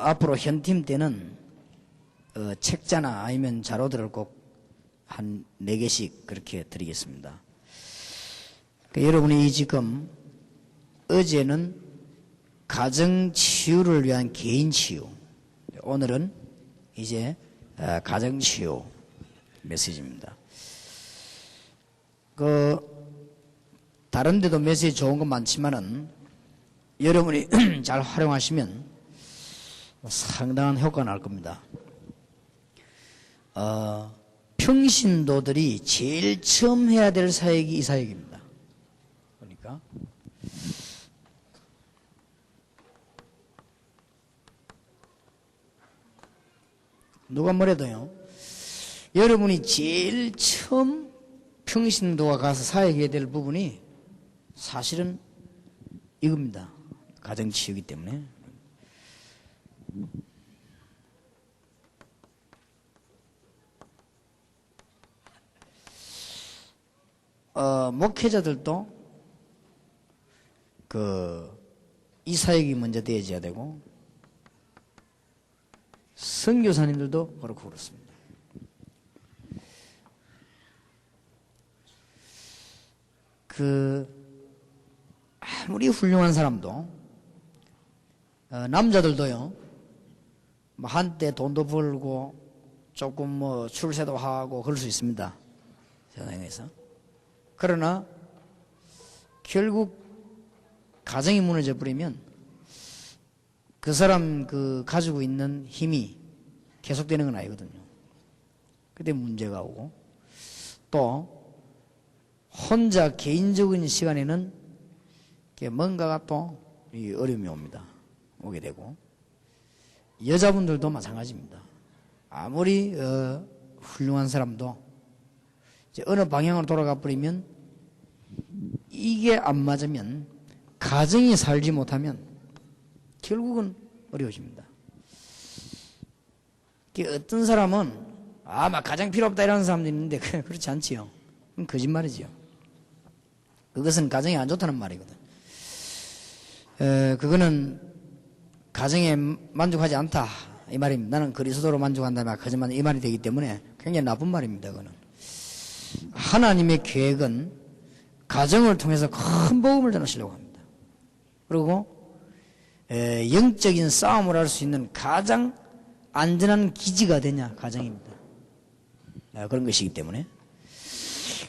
앞으로 현팀 때는 책자나 아니면 자료들을 꼭 한 4개씩 그렇게 드리겠습니다. 그러니까 여러분이 지금 어제는 가정치유를 위한 개인치유, 오늘은 이제 가정치유 메시지입니다. 다른 데도 메시지 좋은 건 많지만은 여러분이 잘 활용하시면 상당한 효과가 날 겁니다. 평신도들이 제일 처음 해야 될 사역이 이 사역입니다. 그러니까 누가 뭐래도요, 여러분이 제일 처음 평신도가 가서 사역해야 될 부분이 사실은 이겁니다. 가정치유이기 때문에. 목회자들도 이 사역이 먼저 되어져야 되고, 선교사님들도 그렇고 그렇습니다. 아무리 훌륭한 사람도, 남자들도요, 한때 돈도 벌고, 조금 출세도 하고, 그럴 수 있습니다. 세상에서. 그러나, 결국, 가정이 무너져 버리면, 그 사람 가지고 있는 힘이 계속되는 건 아니거든요. 그때 문제가 오고, 또, 혼자 개인적인 시간에는 뭔가가 또 어려움이 오게 되고, 여자분들도 마찬가지입니다. 아무리 훌륭한 사람도 이제 어느 방향으로 돌아가 버리면, 이게 안 맞으면, 가정이 살지 못하면 결국은 어려워집니다. 어떤 사람은 막 가정 필요 없다 이라는 사람도 있는데 그렇지 않지요. 그건 거짓말이지요. 그것은 가정이 안 좋다는 말이거든. 그거는 가정에 만족하지 않다 이 말입니다. 나는 그리스도로 만족한다 말 거짓말 이 말이 되기 때문에 굉장히 나쁜 말입니다. 그거는 하나님의 계획은 가정을 통해서 큰 복음을 전하시려고 합니다. 그리고 영적인 싸움을 할 수 있는 가장 안전한 기지가 되냐 가정입니다. 그런 것이기 때문에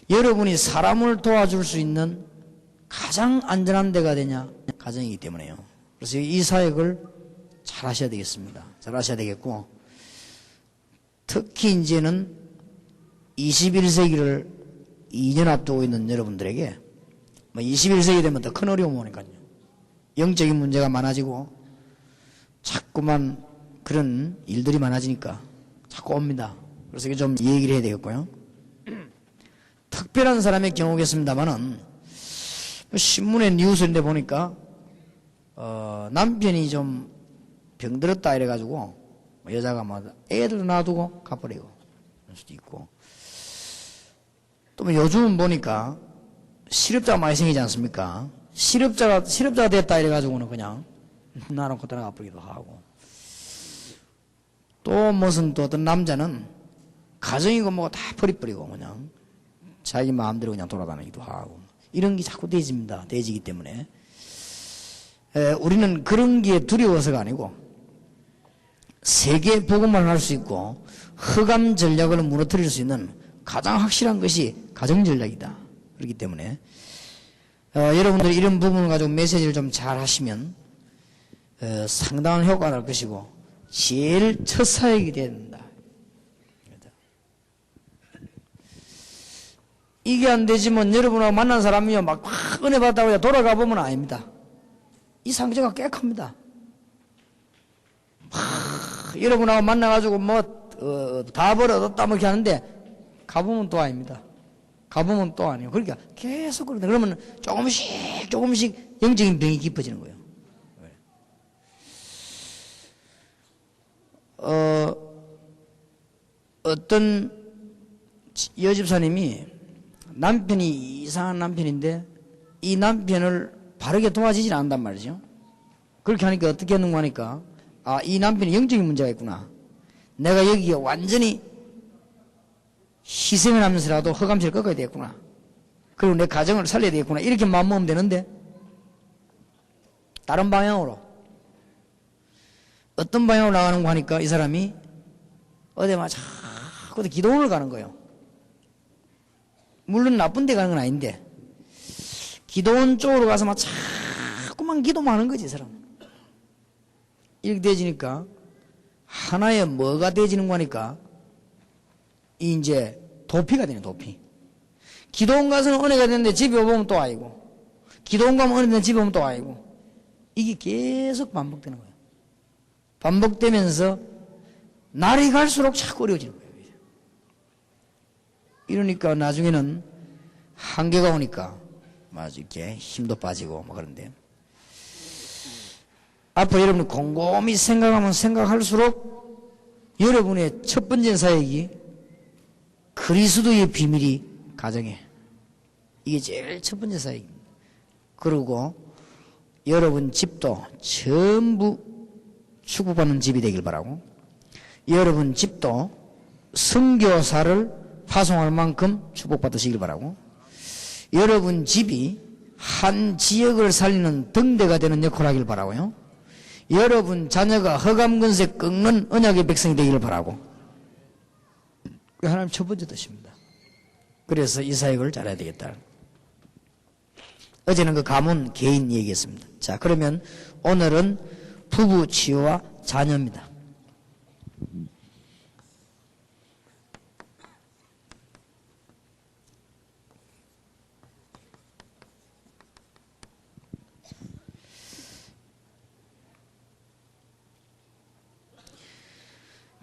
여러분이 사람을 도와줄 수 있는 가장 안전한 데가 되냐 가정이기 때문에요. 그래서 이 사역을 잘 하셔야 되겠습니다. 잘 하셔야 되겠고, 특히 이제는 21세기를 2년 앞두고 있는 여러분들에게 21세기 되면 더 큰 어려움이 오니까요. 영적인 문제가 많아지고 자꾸만 그런 일들이 많아지니까 자꾸 옵니다. 그래서 이게 좀 얘기를 해야 되겠고요. 특별한 사람의 경우겠습니다만은 신문에 뉴스인데 보니까 남편이 좀 병들었다 이래가지고 여자가 애들 놔두고 가버리고 그럴 수도 있고, 또 요즘은 보니까 실업자가 많이 생기지 않습니까? 실업자가 됐다 이래가지고는 그냥 나놓고 떠나가 버리기도 하고, 또 무슨 또 어떤 남자는 가정이고 뭐고 다 버리고 그냥 자기 마음대로 그냥 돌아다니기도 하고, 이런 게 자꾸 되지기 때문에 우리는 그런 게 두려워서가 아니고 세계 복음만 할 수 있고 흑암 전략을 무너뜨릴 수 있는 가장 확실한 것이 가정 전략이다. 그렇기 때문에 여러분들이 이런 부분을 가지고 메시지를 좀 잘 하시면 상당한 효과가 날 것이고 제일 첫 사역이 된다. 이게 안 되지만 여러분하고 만난 사람이요 막 은혜 받았다고 돌아가 보면 아닙니다. 이 상처가 꽤 큽니다. 여러분하고 만나가지고 다 벌어졌다 이렇게 하는데 가보면 또 아닙니다. 가보면 또 아니에요. 그러니까 계속 그러다 그러면 조금씩 영적인 병이 깊어지는 거예요. 어떤 여집사님이 남편이 이상한 남편인데 이 남편을 바르게 도와주질 않는단 말이죠. 그렇게 하니까 어떻게 했는가 하니까 아, 이 남편이 영적인 문제가 있구나. 내가 여기에 완전히 희생을 하면서라도 허감시를 꺾어야 되겠구나. 그리고 내 가정을 살려야 되겠구나. 이렇게 마음먹으면 되는데, 다른 방향으로. 어떤 방향으로 나가는가 하니까 이 사람이 어디 막 자꾸 기도원을 가는 거예요. 물론 나쁜 데 가는 건 아닌데, 기도원 쪽으로 가서 막 자꾸만 기도만 하는 거지, 이 사람. 이렇게 되어지니까, 하나의 뭐가 되어지는 거니까, 이제 도피가 되네, 도피. 기도원 가서는 은혜가 되는데 집에 오면 또 아니고, 기도원 가면 은혜 되는데 집에 오면 또 아니고, 이게 계속 반복되는 거예요. 반복되면서 날이 갈수록 자꾸 어려워지는 거예요. 이러니까 나중에는 한계가 오니까 막 이렇게 힘도 빠지고 막 그런데, 앞으로 여러분이 곰곰이 생각하면 생각할수록 여러분의 첫 번째 사역이 그리스도의 비밀이 가정에, 이게 제일 첫 번째 사역입니다. 그리고 여러분 집도 전부 축복받는 집이 되길 바라고, 여러분 집도 선교사를 파송할 만큼 축복받으시길 바라고, 여러분 집이 한 지역을 살리는 등대가 되는 역할을 하길 바라고요, 여러분 자녀가 허감근세 꺾는 언약의 백성이 되기를 바라고. 그게 하나님 첫 번째 뜻입니다. 그래서 이 사역을 잘해야 되겠다. 어제는 그 가문 개인 얘기했습니다. 자, 그러면 오늘은 부부 치유와 자녀입니다.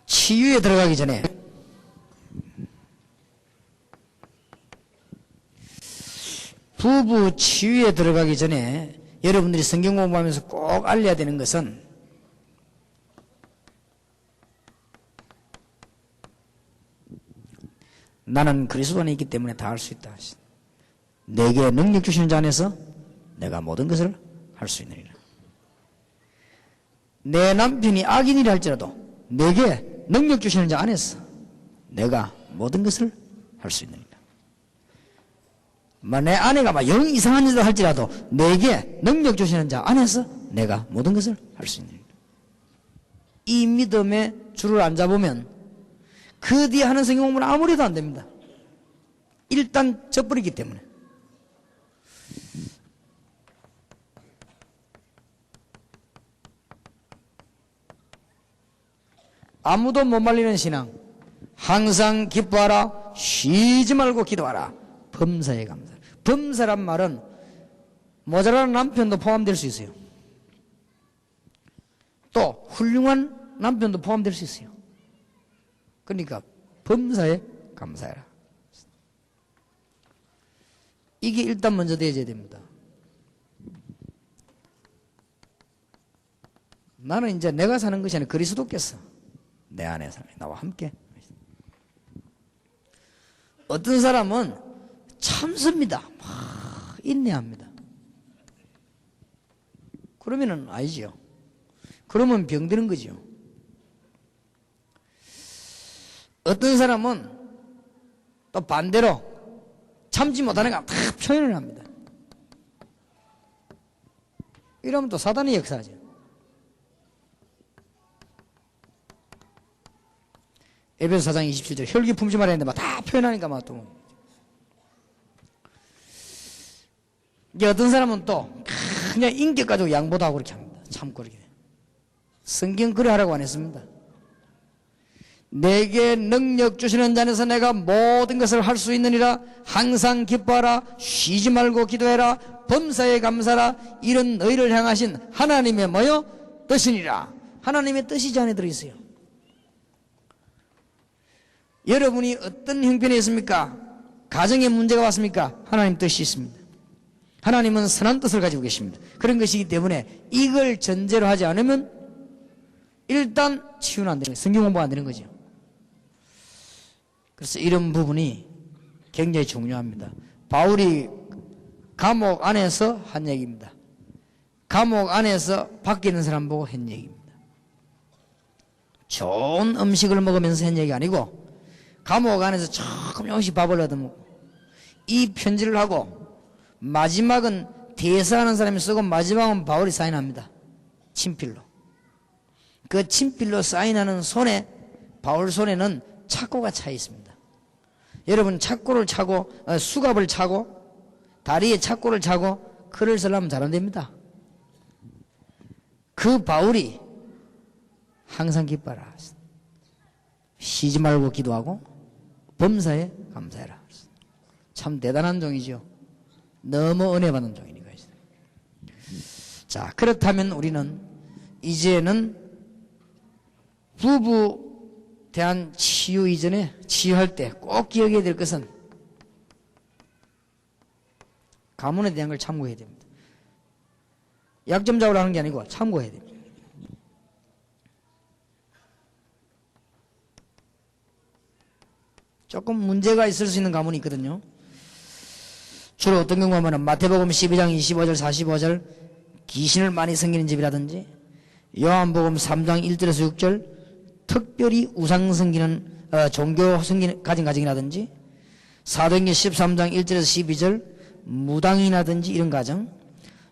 치유에 들어가기 전에 부부 치유에 들어가기 전에 여러분들이 성경 공부하면서 꼭 알려야 되는 것은, 나는 그리스도 안에 있기 때문에 다 할 수 있다. 내게 능력 주시는 자 안에서 내가 모든 것을 할 수 있느니라. 내 남편이 악인이라 할지라도 내게 능력 주시는 자 안에서 내가 모든 것을 할 수 있느니라. 내 아내가 막 영 이상한 짓을 할지라도 내게 능력 주시는 자 안에서 내가 모든 것을 할 수 있느니라. 이 믿음에 줄을 안 잡으면 그 뒤에 하는 성경 공부는 아무리도 안 됩니다. 일단 져버리기 때문에. 아무도 못 말리는 신앙. 항상 기뻐하라. 쉬지 말고 기도하라. 범사에 감사. 범사란 말은 모자라는 남편도 포함될 수 있어요. 또 훌륭한 남편도 포함될 수 있어요. 그러니까 범사에 감사해라. 이게 일단 먼저 되어야 됩니다. 나는 이제 내가 사는 것이 아니라 그리스도께서 내 안에 사는, 나와 함께. 어떤 사람은 참습니다. 막 인내합니다. 그러면은 아니지요. 그러면 병드는 거지요. 어떤 사람은 또 반대로 참지 못하는 거 다 표현을 합니다. 이러면 또 사단의 역사죠. 에베소 4장 27절 혈기 품지 말아야 했는데 막 다 표현하니까 막 또. 이제 어떤 사람은 또 그냥 인격 가지고 양보도 하고 그렇게 합니다. 참고 그렇게. 성경 그래 하라고 안 했습니다. 내게 능력 주시는 자에서 내가 모든 것을 할 수 있느니라. 항상 기뻐하라. 쉬지 말고 기도해라. 범사에 감사라. 이런 너희를 향하신 하나님의 뭐요? 뜻이니라. 하나님의 뜻이 저 안에 들어있어요. 여러분이 어떤 형편에 있습니까? 가정에 문제가 왔습니까? 하나님 뜻이 있습니다. 하나님은 선한 뜻을 가지고 계십니다. 그런 것이기 때문에 이걸 전제로 하지 않으면 일단 치유는 안 되는 거예요. 성경 공부가 안 되는 거죠. 그래서 이런 부분이 굉장히 중요합니다. 바울이 감옥 안에서 한 얘기입니다. 감옥 안에서 밖에 있는 사람 보고 한 얘기입니다. 좋은 음식을 먹으면서 한 얘기가 아니고 감옥 안에서 조금씩 밥을 얻어먹고 이 편지를 하고 마지막은 대사하는 사람이 쓰고 마지막은 바울이 사인합니다. 친필로. 그 친필로 사인하는 손에, 바울 손에는 착고가 차 있습니다. 여러분 착고를 차고 수갑을 차고 다리에 착고를 차고 글을 쓰려면 잘 안 됩니다. 그 바울이 항상 기뻐라. 쉬지 말고 기도하고 범사에 감사해라. 참 대단한 종이죠. 너무 은혜 받는 종이니까. 자, 그렇다면 우리는 이제는 부부 대한 치유 이전에 치유할 때 꼭 기억해야 될 것은 가문에 대한 걸 참고해야 됩니다. 약점작으로 하는 게 아니고 참고해야 됩니다. 조금 문제가 있을 수 있는 가문이 있거든요. 주로 어떤 경우 하면 마태복음 12장 25절 45절 귀신을 많이 섬기는 집이라든지 요한복음 3장 1절에서 6절 특별히 우상 섬기는 종교 가진 가정이라든지 사도행전 13장 1절에서 12절 무당이라든지 이런 가정,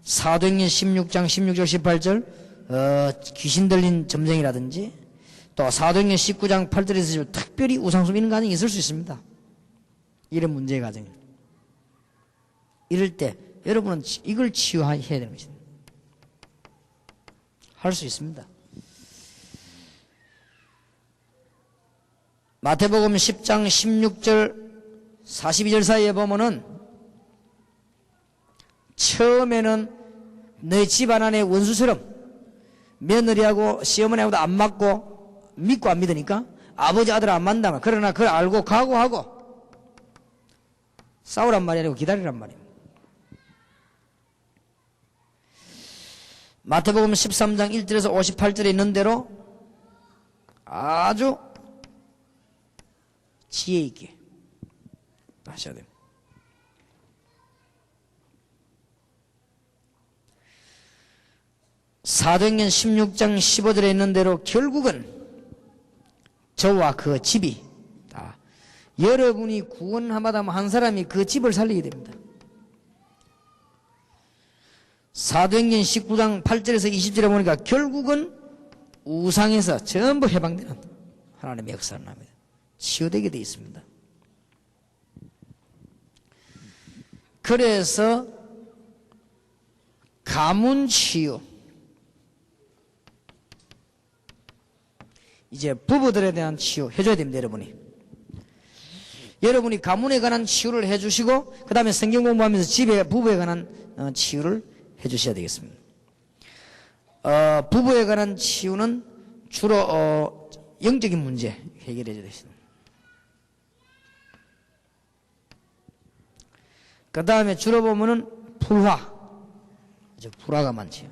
사도행전 16장 16절 18절 귀신 들린 점쟁이라든지 또 사도행전 19장 8절에서 특별히 우상 섬기는 가정이 있을 수 있습니다. 이런 문제의 가정입니다. 이럴 때 여러분은 이걸 치유해야 되는 것입니다. 할 수 있습니다. 마태복음 10장 16절 42절 사이에 보면은 처음에는 너희 집안 안에 원수처럼 며느리하고 시어머니하고도 안 맞고 믿고 안 믿으니까 아버지 아들 안 만나면 그러나 그걸 알고 각오하고 싸우란 말이 아니고 기다리란 말이에요. 마태복음 13장 1절에서 58절에 있는 대로 아주 지혜 있게 하셔야 됩니다. 사도행전 16장 15절에 있는 대로 결국은 저와 그 집이 다 여러분이 구원하마다 한 사람이 그 집을 살리게 됩니다. 사도행전 19장 8절에서 20절에 보니까 결국은 우상에서 전부 해방되는 하나님의 역사를 합니다. 치유되게 되어 있습니다. 그래서 가문 치유, 이제 부부들에 대한 치유 해줘야 됩니다. 여러분이 가문에 관한 치유를 해주시고 그 다음에 성경 공부하면서 집에 부부에 관한 치유를 해주셔야 되겠습니다. 부부에 관한 치유는 주로 영적인 문제 해결해 줘야 되겠습니다. 그 다음에 주로 보면은 불화가 많지요.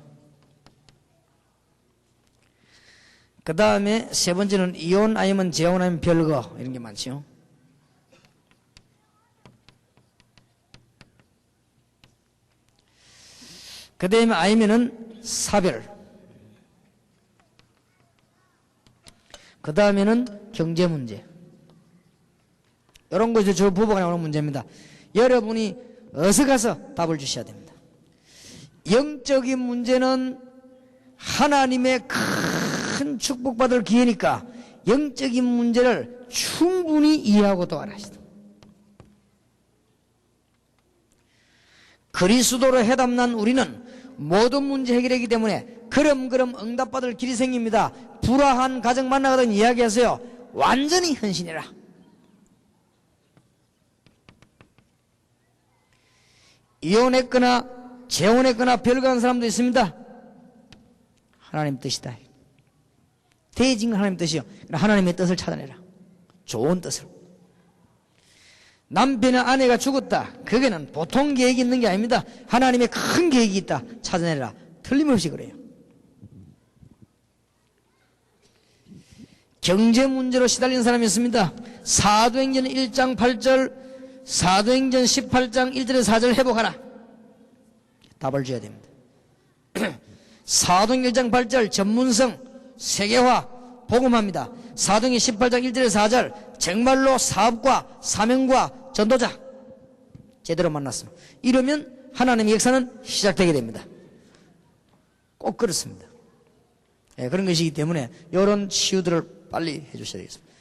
그 다음에 세 번째는 이혼 아니면 재혼 아니면 별거 이런 게 많지요. 그 다음에 아니면은 사별. 그 다음에는 경제 문제. 이런 것이 저 부부가 나오는 문제입니다. 여러분이 어서 가서 답을 주셔야 됩니다. 영적인 문제는 하나님의 큰 축복받을 기회니까 영적인 문제를 충분히 이해하고 도와라시다. 그리스도로 해답난 우리는 모든 문제 해결이기 때문에 그럼 응답받을 길이 생깁니다. 불화한 가정 만나거든 이야기하세요. 완전히 헌신해라. 이혼했거나 재혼했거나 별거한 사람도 있습니다. 하나님 뜻이다. 대징은 하나님 뜻이요. 하나님의 뜻을 찾아내라. 좋은 뜻을. 남편의 아내가 죽었다. 그게는 보통 계획이 있는 게 아닙니다. 하나님의 큰 계획이 있다. 찾아내라. 틀림없이 그래요. 경제 문제로 시달리는 사람이 있습니다. 사도행전 1장 8절, 사도행전 18장 1절에서 4절 회복하라. 답을 줘야 됩니다. 사도행전 1장 8절 전문성, 세계화, 복음합니다. 사도행전 18장 1절에서 4절 정말로 사업과 사명과 전도자 제대로 만났습니다. 이러면 하나님의 역사는 시작되게 됩니다. 꼭 그렇습니다. 예, 그런 것이기 때문에 이런 치유들을 빨리 해주셔야 되겠습니다.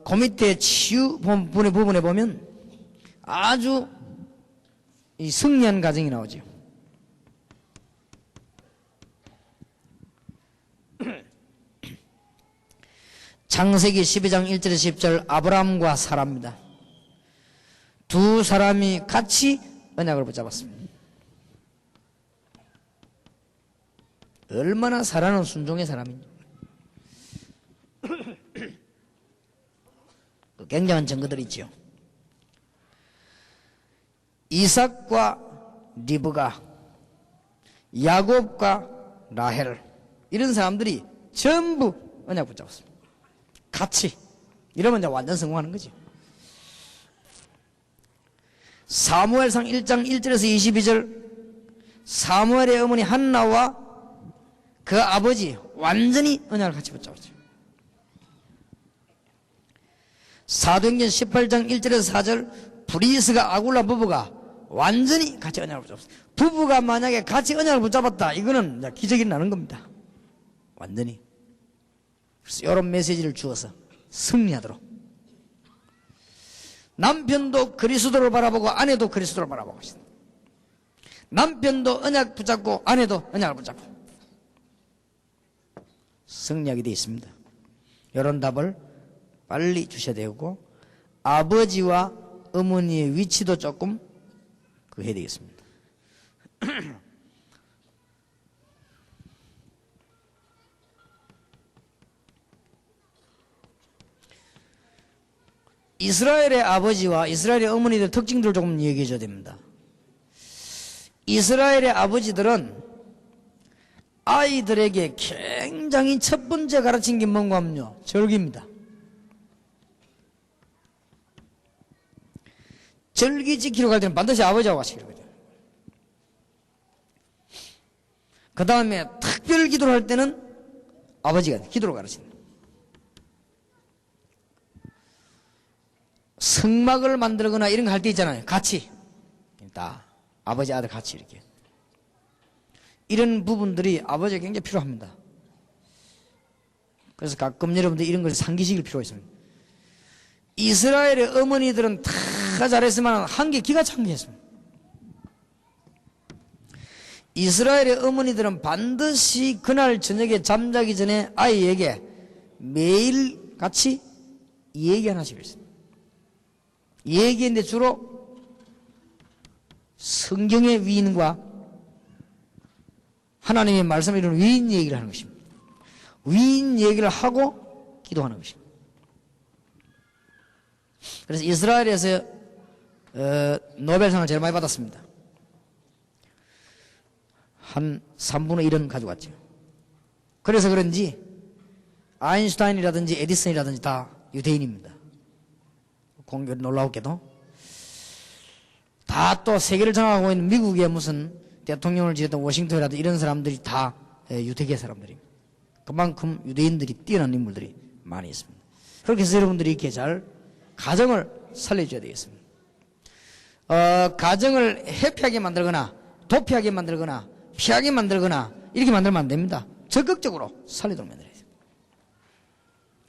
그 밑에 치유 부분에 보면 아주 이 승리한 가정이 나오죠. 창세기 12장 1절에서 10절 아브라함과 사라입니다. 두 사람이 같이 언약을 붙잡았습니다. 얼마나 사라는 순종의 사람인지 굉장한 증거들이 있죠. 이삭과 리브가, 야곱과 라헬, 이런 사람들이 전부 언약 붙잡았습니다. 같이. 이러면 이제 완전 성공하는 거지. 사무엘상 1장 1절에서 22절 사무엘의 어머니 한나와 그 아버지 완전히 언약을 같이 붙잡았죠. 사도행전 18장 1절에서 4절 브리스가 아굴라 부부가 완전히 같이 언약을 붙잡았어요. 부부가 만약에 같이 언약을 붙잡았다, 이거는 기적이 나는 겁니다. 완전히. 그래서 이런 메시지를 주어서 승리하도록. 남편도 그리스도를 바라보고 아내도 그리스도를 바라보고 있습니다. 남편도 언약 붙잡고 아내도 언약을 붙잡고 승리하게 되어 있습니다. 이런 답을 빨리 주셔야 되고, 아버지와 어머니의 위치도 조금 해야 되겠습니다. 이스라엘의 아버지와 이스라엘의 어머니들 특징들을 조금 얘기해 줘야 됩니다. 이스라엘의 아버지들은 아이들에게 굉장히 첫 번째 가르친 게 뭔가 하면요, 절기입니다. 절기 지키러 갈 때는 반드시 아버지하고 같이 기록해요. 그 다음에 특별 기도를 할 때는 아버지가 기도를 가르친다. 성막을 만들거나 이런 거 할 때 있잖아요. 같이. 다 아버지 아들 같이 이렇게. 이런 부분들이 아버지가 굉장히 필요합니다. 그래서 가끔 여러분들 이런 걸 상기시킬 필요가 있습니다. 이스라엘의 어머니들은 다 잘했지만 한 게 기가 찬 게 했습니다. 이스라엘의 어머니들은 반드시 그날 저녁에 잠자기 전에 아이에게 매일 같이 얘기 하나씩 했습니다. 얘기인데 주로 성경의 위인과 하나님의 말씀을 이루는 위인 얘기를 하는 것입니다. 위인 얘기를 하고 기도하는 것입니다. 그래서 이스라엘에서 노벨상을 제일 많이 받았습니다. 한 3분의 1은 가져갔죠. 그래서 그런지 아인슈타인이라든지 에디슨이라든지 다 유대인입니다. 공교 놀라웠게도 다 또 세계를 장악하고 있는 미국의 무슨 대통령을 지었던 워싱턴이라든지 이런 사람들이 다 유대계 사람들입니다. 그만큼 유대인들이 뛰어난 인물들이 많이 있습니다. 그렇게 해서 여러분들이 이렇게 잘 가정을 살려줘야 되겠습니다. 가정을 해피하게 만들거나 도피하게 만들거나 피하게 만들거나 이렇게 만들면 안 됩니다. 적극적으로 살리도록 만들어야 돼요.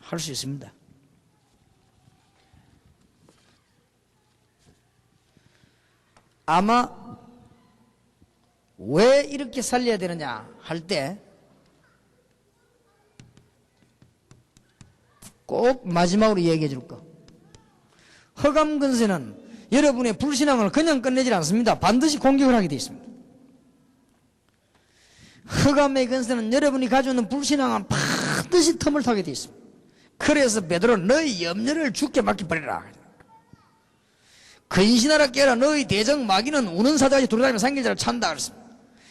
할 수 있습니다. 아마 왜 이렇게 살려야 되느냐 할 때 꼭 마지막으로 얘기해 줄 거. 허감 근세는 여러분의 불신앙을 그냥 끝내질 않습니다. 반드시 공격을 하게 되어 있습니다. 허감의 근세는 여러분이 가지고 있는 불신앙은 반드시 틈을 타게 되어 있습니다. 그래서 베드로는 너희 염려를 주께 맡겨버리라. 근신하라 깨라. 너희 대적 마귀는 우는 사자같이 돌아다니며 상길자를 찬다 그랬습니다.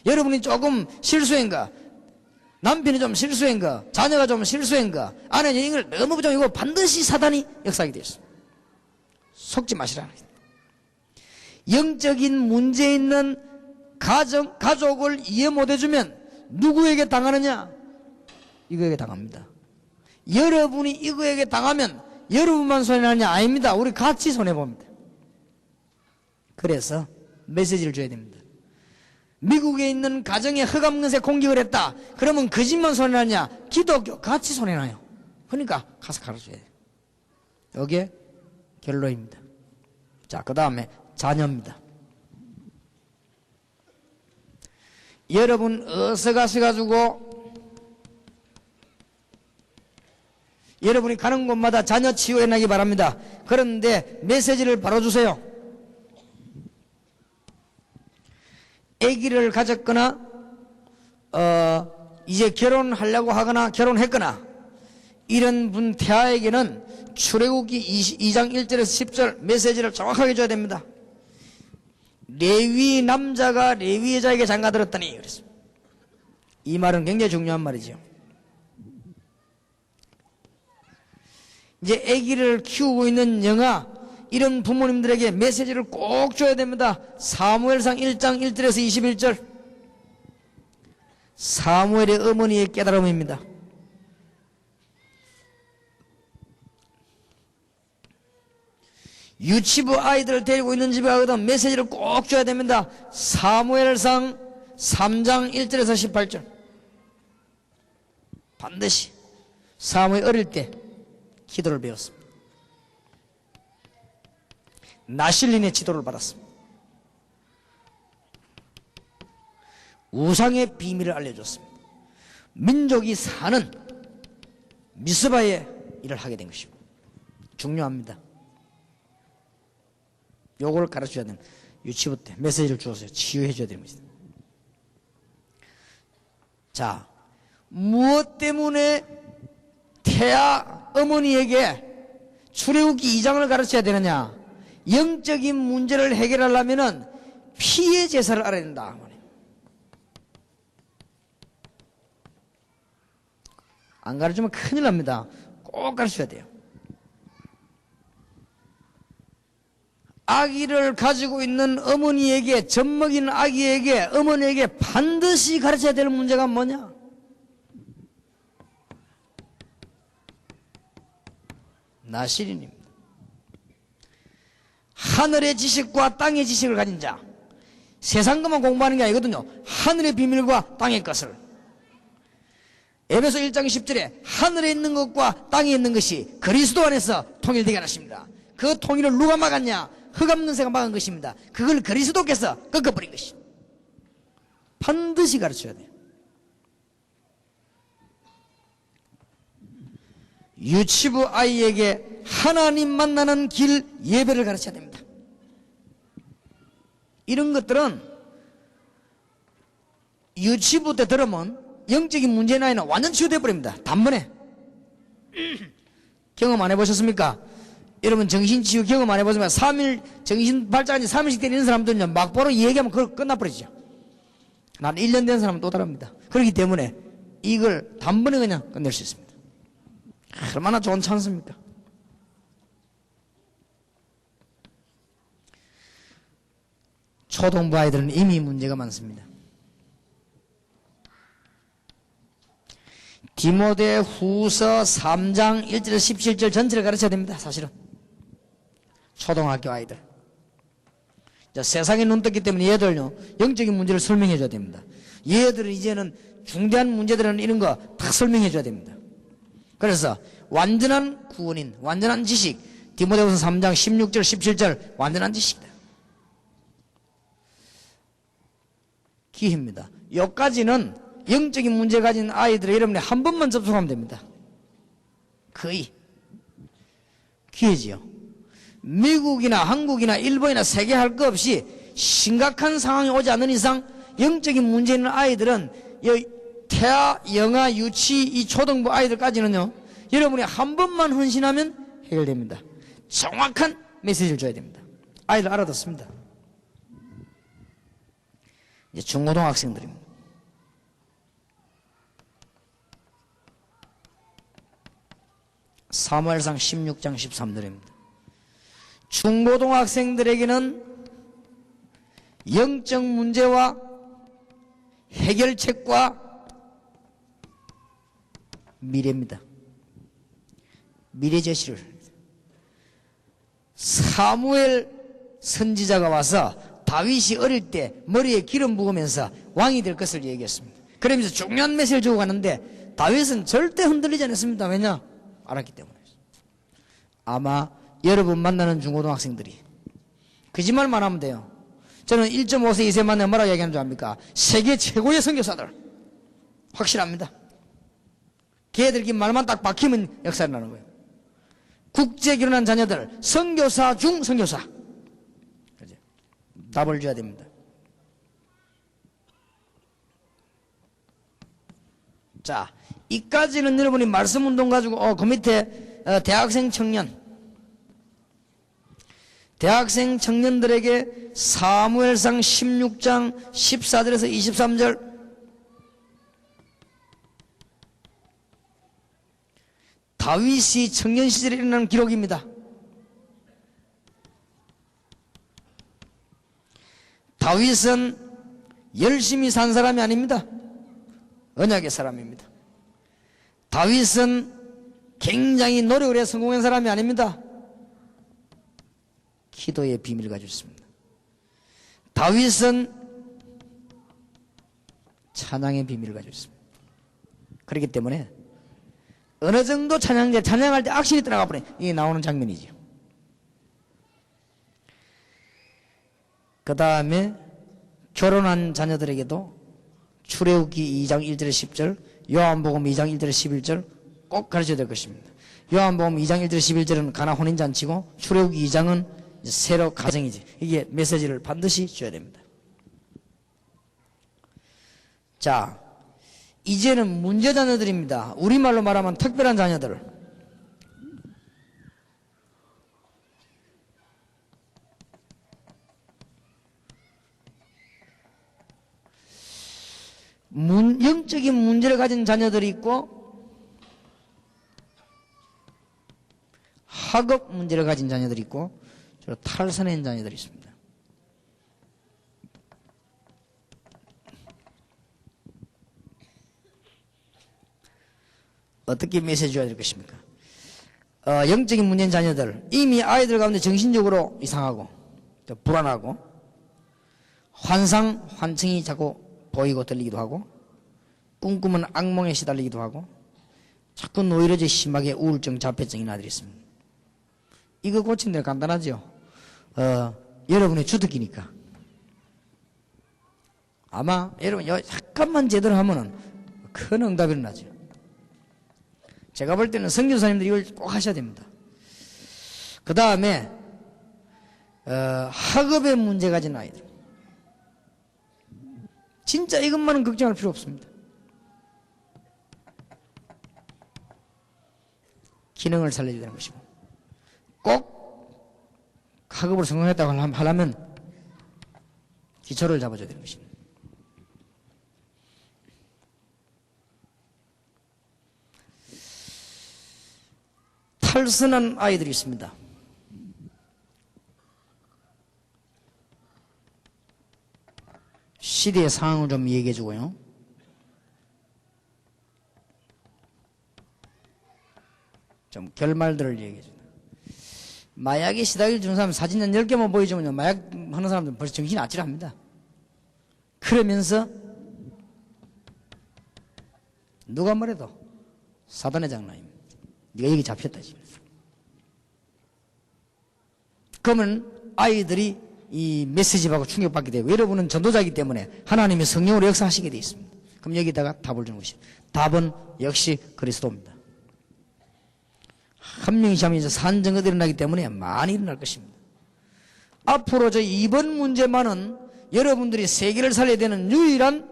여러분이 조금 실수한가, 남편이 좀 실수한가, 자녀가 좀 실수한가, 아내 여행을 너무 부정이고 반드시 사단이 역사하게 되어 있습니다. 속지 마시라는 거예요. 영적인 문제 있는 가족을 이해 못해주면 누구에게 당하느냐? 이거에게 당합니다. 여러분이 이거에게 당하면 여러분만 손해나느냐? 아닙니다. 우리 같이 손해봅니다. 그래서 메시지를 줘야 됩니다. 미국에 있는 가정에 흑암근세 공격을 했다. 그러면 그 집만 손해나냐? 기독교 같이 손해나요. 그러니까 가서 가르쳐야 돼요. 여기에 결론입니다. 자, 그 다음에 자녀입니다. 여러분 어서 가셔가지고 여러분이 가는 곳마다 자녀 치유해 나기 바랍니다. 그런데 메시지를 바로 주세요. 아기를 가졌거나 이제 결혼하려고 하거나 결혼했거나 이런 분 태아에게는 출애굽기 2장 1절에서 10절 메시지를 정확하게 줘야 됩니다. 레위 남자가 레위 여자에게 장가들었더니 그랬습니다. 이 말은 굉장히 중요한 말이죠. 이제 아기를 키우고 있는 영아 이런 부모님들에게 메시지를 꼭 줘야 됩니다. 사무엘상 1장 1절에서 21절 사무엘의 어머니의 깨달음입니다. 유치부 아이들을 데리고 있는 집에 가거든 메시지를 꼭 줘야 됩니다. 사무엘상 3장 1절에서 18절 반드시 사무엘 어릴 때 기도를 배웠습니다. 나실린의 지도를 받았습니다. 우상의 비밀을 알려줬습니다. 민족이 사는 미스바의 일을 하게 된 것입니다. 중요합니다. 요걸 가르쳐야 됩니다. 유치부 때 메시지를 주어서 치유해 줘야 됩니다. 자, 무엇 때문에 태아 어머니에게 출애굽기 2장을 가르쳐야 되느냐? 영적인 문제를 해결하려면 피해 제사를 알아야 된다. 안 가르치면 큰일 납니다. 꼭 가르쳐야 돼요. 아기를 가지고 있는 어머니에게, 젖먹이는 아기에게, 어머니에게 반드시 가르쳐야 될 문제가 뭐냐? 나실인입니다. 하늘의 지식과 땅의 지식을 가진 자. 세상 것만 공부하는 게 아니거든요. 하늘의 비밀과 땅의 것을. 에베소 1장 10절에 하늘에 있는 것과 땅에 있는 것이 그리스도 안에서 통일되게 하십니다. 그 통일을 누가 막았냐? 흑암근세가 막은 것입니다. 그걸 그리스도께서 꺾어버린 것입니다. 반드시 가르쳐야 돼요. 유치부 아이에게 하나님 만나는 길 예배를 가르쳐야 됩니다. 이런 것들은 유치부 때 들으면 영적인 문제 나이는 완전 치유돼 버립니다. 단번에. 경험 안 해보셨습니까? 여러분 정신치유 경험 안 해보시면 3일 정신 발작한 지 3일씩 되는 사람들은요 막바로 얘기하면 그걸 끝나버리죠. 난 1년 된 사람은 또 다릅니다. 그렇기 때문에 이걸 단번에 그냥 끝낼 수 있습니다. 얼마나 좋은 찬스입니까? 초등부 아이들은 이미 문제가 많습니다. 디모데 후서 3장 1절 17절 전체를 가르쳐야 됩니다. 사실은 초등학교 아이들 세상에 눈 떴기 때문에 얘들요 영적인 문제를 설명해 줘야 됩니다. 얘들은 이제는 중대한 문제들은 이런 거 다 설명해 줘야 됩니다. 그래서 완전한 구원인 완전한 지식 디모데후서 3장 16절 17절 완전한 지식이다. 기회입니다. 여기까지는 영적인 문제 가진 아이들을 여러분이 한 번만 접촉하면 됩니다. 거의 기회지요. 미국이나 한국이나 일본이나 세계 할 것 없이 심각한 상황이 오지 않는 이상 영적인 문제 있는 아이들은 태아, 영아, 유치, 이 초등부 아이들까지는요 여러분이 한 번만 헌신하면 해결됩니다. 정확한 메시지를 줘야 됩니다. 아이들 알아듣습니다. 이제 중고등학생들입니다. 사무엘상 16장 13절입니다. 중고등학생들에게는 영적 문제와 해결책과 미래입니다. 미래 제시를. 사무엘 선지자가 와서 다윗이 어릴 때 머리에 기름 부으면서 왕이 될 것을 얘기했습니다. 그러면서 중요한 메시지를 주고 가는데 다윗은 절대 흔들리지 않았습니다. 왜냐? 알았기 때문에. 아마 여러분 만나는 중고등학생들이 거짓말만 하면 돼요. 저는 1.5세, 2세 만나면 뭐라고 얘기하는 줄 압니까? 세계 최고의 선교사들. 확실합니다. 걔들끼리 말만 딱 박히면 역사를 나는 거예요. 국제 결혼한 자녀들, 선교사 중 선교사. 답을 줘야 됩니다. 자, 이까지는 여러분이 말씀 운동 가지고 그 밑에 대학생 청년들에게 사무엘상 16장 14절에서 23절 다윗이 청년 시절에 일어난 기록입니다. 다윗은 열심히 산 사람이 아닙니다. 언약의 사람입니다. 다윗은 굉장히 노력을 해서 성공한 사람이 아닙니다. 기도의 비밀을 가지고 있습니다. 다윗은 찬양의 비밀을 가지고 있습니다. 그렇기 때문에 어느 정도 찬양할 때 악신이 떠나가 버려. 이게 나오는 장면이죠. 그 다음에 결혼한 자녀들에게도 출애굽기 2장 1절에 10절, 요한복음 2장 1절에 11절 꼭 가르쳐야 될 것입니다. 요한복음 2장 1절에 11절은 가나 혼인잔치고 출애굽기 2장은 새로 가정이지. 이게 메시지를 반드시 줘야 됩니다. 자, 이제는 문제 자녀들입니다. 우리말로 말하면 특별한 자녀들. 영적인 문제를 가진 자녀들이 있고 학업 문제를 가진 자녀들이 있고 탈선한 자녀들이 있습니다. 어떻게 메시지 줘야 될 것입니까? 영적인 문제인 자녀들, 이미 아이들 가운데 정신적으로 이상하고 또 불안하고 환청이 자꾸 보이고 들리기도 하고 꿈꾸면 악몽에 시달리기도 하고 자꾸 노이로제 심하게 우울증, 자폐증인 아들이 있습니다. 이거 고치는 데는 간단하죠. 여러분의 주특기니까. 아마 여러분 약간만 제대로 하면은 큰 응답이 일어나죠. 제가 볼 때는 선교사님들이 이걸 꼭 하셔야 됩니다. 그 다음에 학업에 문제 가진 아이들. 진짜 이것만은 걱정할 필요 없습니다. 기능을 살려야 되는 것이고 꼭 학업을 성공했다고 하려면 기초를 잡아줘야 되는 것입니다. 탈선한 아이들이 있습니다. 시대의 상황을 좀 얘기해 주고요. 좀 결말들을 얘기해 줍니다. 마약에 시달려 주는 사람 사진 한 10개만 보여주면 마약 하는 사람들은 벌써 정신이 아찔합니다. 그러면서 누가 뭐래도 사단의 장난입니다. 네가 여기 잡혔다 지금. 그러면 아이들이 이 메시지 받고 충격받게 되고 여러분은 전도자이기 때문에 하나님의 성령으로 역사하시게 되어 있습니다. 그럼 여기다가 답을 주는 것입니다. 답은 역시 그리스도입니다. 한 명씩 하면 이제 산증거들이 일어나기 때문에 많이 일어날 것입니다. 앞으로 저 이번 문제만은 여러분들이 세계를 살려야 되는 유일한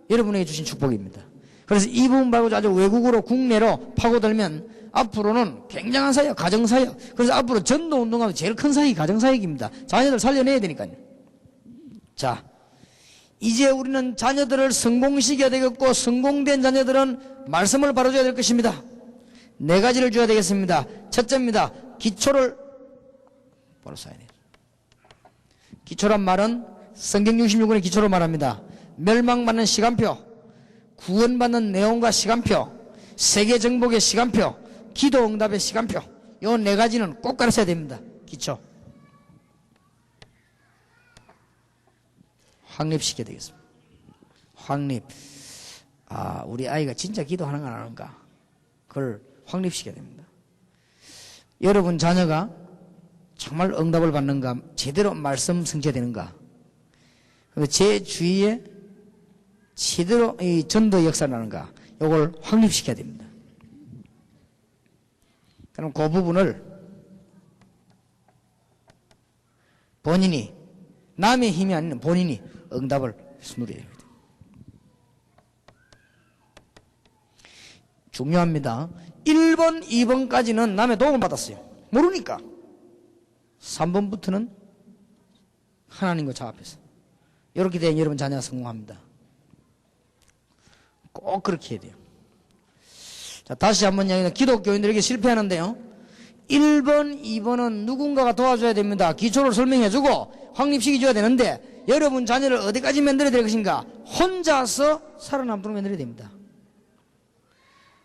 여러분에게 주신 축복입니다. 그래서 이 부분 말고 아주 외국으로 국내로 파고들면 앞으로는 굉장한 사역, 가정사역. 그래서 앞으로 전도운동하면 제일 큰 사역이 가정사역입니다. 자녀들 살려내야 되니까요. 자, 이제 우리는 자녀들을 성공시켜야 되겠고 성공된 자녀들은 말씀을 바로줘야 될 것입니다. 4가지를 줘야 되겠습니다. 첫째입니다. 기초를 바로 써야 돼요. 기초란 말은 성경 66권의 기초로 말합니다. 멸망받는 시간표, 구원받는 내용과 시간표, 세계 정복의 시간표, 기도 응답의 시간표, 요 네 가지는 꼭 가르쳐야 됩니다. 기초. 확립시켜야 되겠습니다. 확립. 우리 아이가 진짜 기도하는 건 아는가? 그걸 확립시켜야 됩니다. 여러분 자녀가 정말 응답을 받는가? 제대로 말씀 성취되는가? 제 주위에 제대로 이 전도 역사를 하는가? 이걸 확립시켜야 됩니다. 그럼 그 부분을 본인이, 남의 힘이 아닌 본인이 응답을 누려야 됩니다. 중요합니다. 1번, 2번까지는 남의 도움을 받았어요. 모르니까. 3번부터는 하나님과 저 앞에서. 이렇게 되면 여러분 자녀가 성공합니다. 꼭 그렇게 해야 돼요. 자, 다시 한번 이야기합니다. 기독교인들에게 실패하는데요. 1번, 2번은 누군가가 도와줘야 됩니다. 기초를 설명해주고 확립시켜줘야 되는데 여러분 자녀를 어디까지 만들어야 될 것인가? 혼자서 살아남도록 만들어야 됩니다.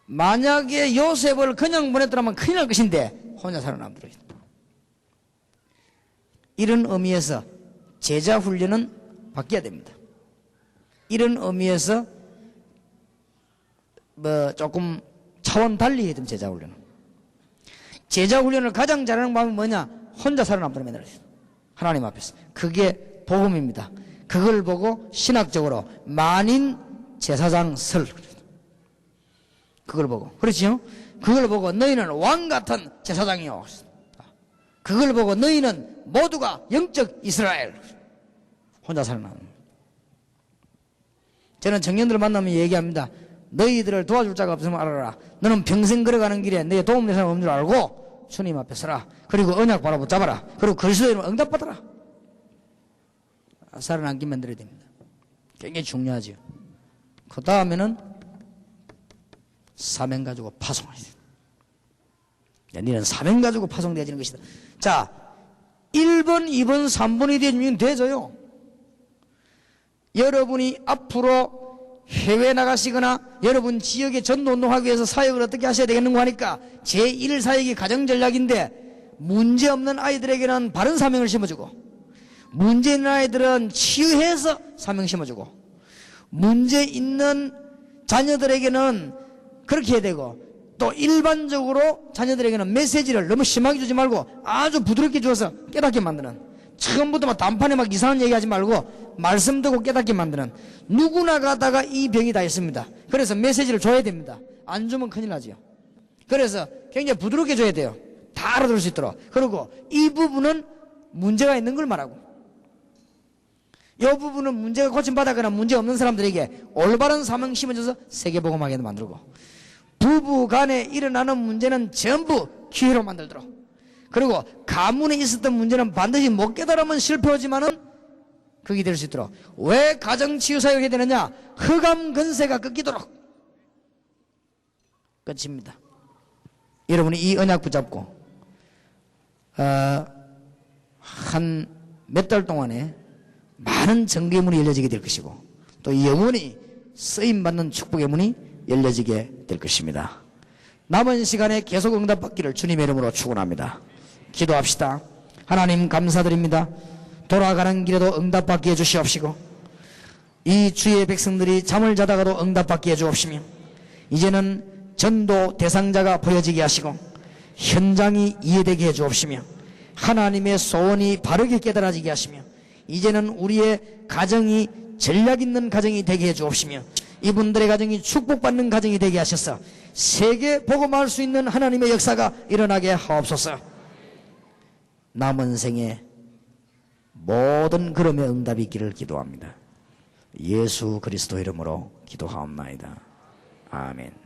만약에 요셉을 그냥 보냈더라면 큰일 날 것인데 혼자 살아남도록 합니다. 이런 의미에서 제자 훈련은 바뀌어야 됩니다. 이런 의미에서 조금 차원 달리 해야 됩니다. 제자 훈련은. 제자 훈련을 가장 잘하는 방법이 뭐냐? 혼자 살아남도록 만들어야 됩니다. 하나님 앞에서. 그게 복음입니다. 그걸 보고 신학적으로 만인 제사장 설. 그걸 보고. 그렇죠? 그걸 보고 너희는 왕 같은 제사장이요. 그걸 보고 너희는 모두가 영적 이스라엘. 혼자 살아남는. 저는 청년들을 만나면 얘기합니다. 너희들을 도와줄 자가 없으면 알아라. 너는 평생 걸어가는 길에 너희 도움될 사람 없는 줄 알고 주님 앞에 서라. 그리고 언약 바로 붙잡아라. 그리고 그리스도의 이름으로 응답받아라. 살아남게 만들어야 됩니다. 굉장히 중요하죠. 그 다음에는 사명 가지고 파송하야 돼요. 너희는 사명 가지고 파송되어지는 것이다. 자, 1번, 2번, 3번이 되면 되죠요. 여러분이 앞으로 해외 나가시거나 여러분 지역에 전도운동하기 위해서 사역을 어떻게 하셔야 되겠는가 하니까 제1사역이 가정전략인데 문제없는 아이들에게는 바른 사명을 심어주고 문제 있는 아이들은 치유해서 사명 심어주고 문제 있는 자녀들에게는 그렇게 해야 되고 또 일반적으로 자녀들에게는 메시지를 너무 심하게 주지 말고 아주 부드럽게 주어서 깨닫게 만드는 처음부터 막 단판에 막 이상한 얘기하지 말고 말씀 듣고 깨닫게 만드는 누구나 가다가 이 병이 다 있습니다. 그래서 메시지를 줘야 됩니다. 안 주면 큰일 나지요. 그래서 굉장히 부드럽게 줘야 돼요. 다 알아들을 수 있도록. 그리고 이 부분은 문제가 있는 걸 말하고 이 부분은 문제가 고침받았거나 문제 없는 사람들에게 올바른 사명 심어줘서 세계복음하게 만들고 부부 간에 일어나는 문제는 전부 기회로 만들도록 그리고 가문에 있었던 문제는 반드시 못 깨달으면 실패하지만은 그게 될 수 있도록 왜 가정치유사역이 해야 되느냐? 흑암 근세가 끊기도록 끝입니다. 여러분이 이 언약 붙잡고 한 몇 달 동안에 많은 정교의 문이 열려지게 될 것이고 또 영원히 쓰임받는 축복의 문이 열려지게 될 것입니다. 남은 시간에 계속 응답받기를 주님의 이름으로 축원합니다. 기도합시다. 하나님 감사드립니다. 돌아가는 길에도 응답받게 해주시옵시고 이 주의 백성들이 잠을 자다가도 응답받게 해주옵시며 이제는 전도 대상자가 보여지게 하시고 현장이 이해되게 해주옵시며 하나님의 소원이 바르게 깨달아지게 하시며 이제는 우리의 가정이 전략 있는 가정이 되게 해주옵시며 이분들의 가정이 축복받는 가정이 되게 하셔서 세계 복음할 수 있는 하나님의 역사가 일어나게 하옵소서. 남은 생에 모든 걸음의 응답이 있기를 기도합니다. 예수 그리스도 이름으로 기도하옵나이다. 아멘.